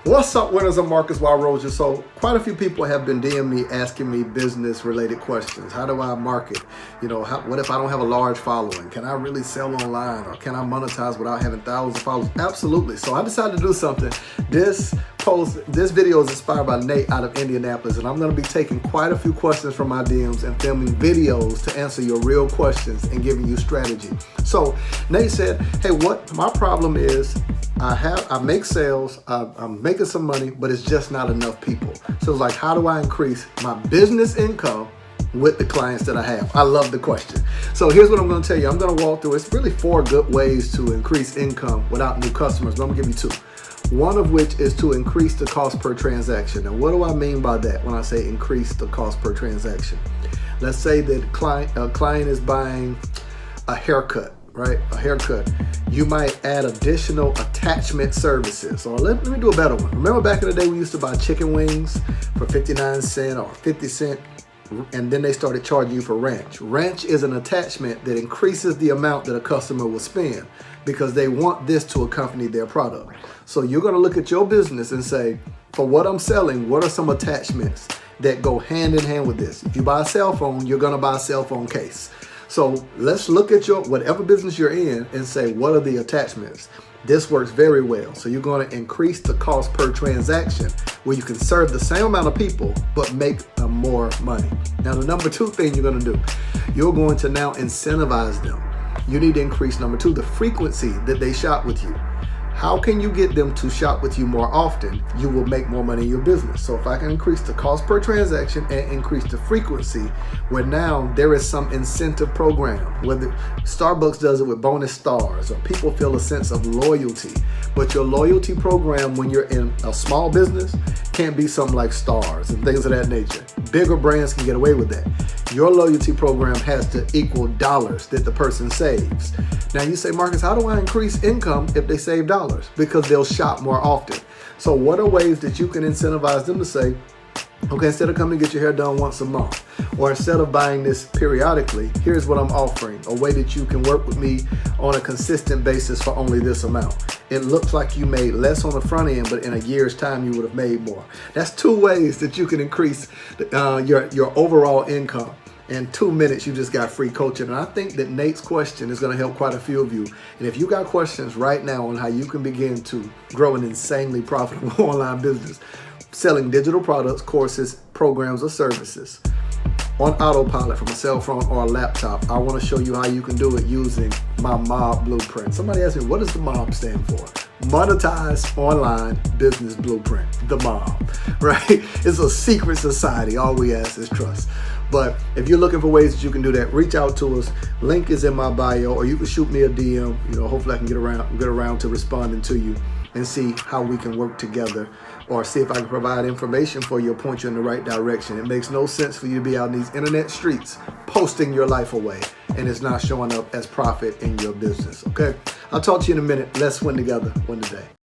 What's up, winners of Marcus Y. Roger? So quite a few people have been DMing me asking me business related questions. How do I market? What if I don't have a large following? Can I really sell online, or can I monetize without having thousands of followers? Absolutely. So I decided to do something. This video is inspired by Nate out of Indianapolis, and I'm going to be taking quite a few questions from my DMs and filming videos to answer your real questions and giving you strategy. So Nate said, hey, what my problem is, I make sales, I'm making some money, but it's just not enough people. So it's like, how do I increase my business income with the clients that I have? I love the question. So here's what I'm going to tell you. I'm going to walk through. It's really 4 good ways to increase income without new customers, but I'm going to give you 2. One of which is to increase the cost per transaction. And what do I mean by that when I say increase the cost per transaction? Let's say that a client is buying a haircut, right? A haircut. You might add additional attachment services. So let me do a better one. Remember back in the day we used to buy chicken wings for 59 cents or 50 cents, and then they started charging you for ranch. Ranch is an attachment that increases the amount that a customer will spend because they want this to accompany their product. So you're going to look at your business and say, for what I'm selling, what are some attachments that go hand in hand with this? If you buy a cell phone, you're going to buy a cell phone case. So let's look at your whatever business you're in and say, what are the attachments? This works very well. So you're going to increase the cost per transaction where you can serve the same amount of people but make more money. Now the number 2 thing you're going to do, you're going to now incentivize them. You need to increase number 2, the frequency that they shop with you. How can you get them to shop with you more often? You will make more money in your business. So if I can increase the cost per transaction and increase the frequency, where now there is some incentive program, whether Starbucks does it with bonus stars, or people feel a sense of loyalty. But your loyalty program when you're in a small business can't be something like stars and things of that nature. Bigger brands can get away with that. Your loyalty program has to equal dollars that the person saves. Now you say, Marcus, how do I increase income if they save dollars? Because they'll shop more often. So what are ways that you can incentivize them to say, okay, instead of coming to get your hair done once a month, or instead of buying this periodically, here's what I'm offering, a way that you can work with me on a consistent basis for only this amount. It looks like you made less on the front end, but in a year's time, you would have made more. That's 2 ways that you can increase your overall income. In 2 minutes, you just got free coaching. And I think that Nate's question is going to help quite a few of you. And if you got questions right now on how you can begin to grow an insanely profitable online business, selling digital products, courses, programs, or services on autopilot from a cell phone or a laptop, I want to show you how you can do it using my MOBB blueprint. Somebody asked me, what does the MOBB stand for? Monetize Online Business Blueprint, the MOBB, right? It's a secret society. All we ask is trust. But if you're looking for ways that you can do that, reach out to us. Link is in my bio, or you can shoot me a DM. Hopefully I can get around to responding to you and see how we can work together, or see if I can provide information for you or point you in the right direction. It makes no sense for you to be out in these internet streets posting your life away and it's not showing up as profit in your business, okay? I'll talk to you in a minute. Let's win together, win today.